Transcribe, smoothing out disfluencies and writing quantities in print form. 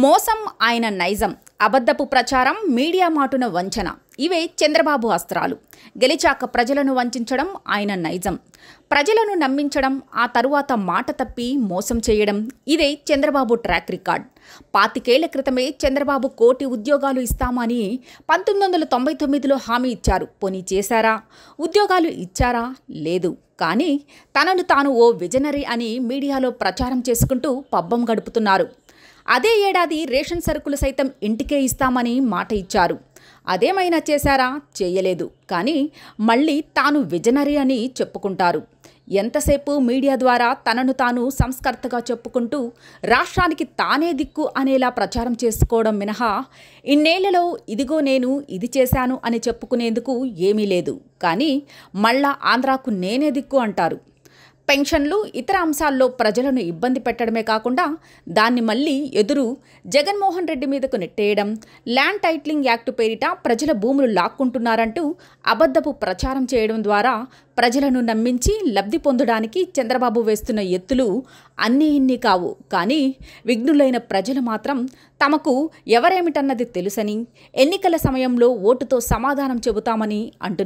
మోసం ఆయన నైజం, అబద్ధపు ప్రచారం, మీడియా మాటున వంచన ఇవే చంద్రబాబు అస్త్రాలు. గెలిచాక ప్రజలను వంచడం ఆయన నైజం. ప్రజలను నమ్మించడం, ఆ తరువాత మాట తప్పి మోసం చేయడం ఇదే చంద్రబాబు ట్రాక్ రికార్డ్. 25 ఏళ్ల క్రితమే చంద్రబాబు 1 కోటి ఉద్యోగాలు ఇస్తామని 1999లో హామీ ఇచ్చారు. పోనీ చేశారా? ఉద్యోగాలు ఇచ్చారా? లేదు. కానీ తనను తాను ఓ విజనరీ అని మీడియాలో ప్రచారం చేసుకుంటూ పబ్బం గడుపుతున్నారు. అదే ఏడాది రేషన్ సరుకులు సైతం ఇంటికే ఇస్తామని మాట ఇచ్చారు. అదేమైనా చేశారా? చేయలేదు. కానీ మళ్ళీ తాను విజనరీ అని చెప్పుకుంటారు. ఎంతసేపు మీడియా ద్వారా తనను తాను సంస్కర్తగా చెప్పుకుంటూ రాష్ట్రానికి తానే దిక్కు అనేలా ప్రచారం చేసుకోవడం మినహా ఇన్నేళ్లలో ఇదిగో నేను ఇది చేశాను అని చెప్పుకునేందుకు ఏమీ లేదు. కానీ మళ్ళా ఆంధ్రాకు నేనే దిక్కు అంటారు. పెన్షన్లు, ఇతర అంశాల్లో ప్రజలను ఇబ్బంది పెట్టడమే కాకుండా దాన్ని మళ్ళీ ఎదురు జగన్మోహన్ రెడ్డి మీదకు నెట్టేయడం, ల్యాండ్ టైటిలింగ్ యాక్టు పేరిట ప్రజల భూములు లాక్కుంటున్నారంటూ అబద్ధపు ప్రచారం చేయడం ద్వారా ప్రజలను నమ్మించి లబ్ధి పొందడానికి చంద్రబాబు వేస్తున్న ఎత్తులు అన్నీ ఇన్ని కావు. కానీ విఘ్నులైన ప్రజలు మాత్రం తమకు ఎవరేమిటన్నది తెలుసని, ఎన్నికల సమయంలో ఓటుతో సమాధానం చెబుతామని అంటున్నారు.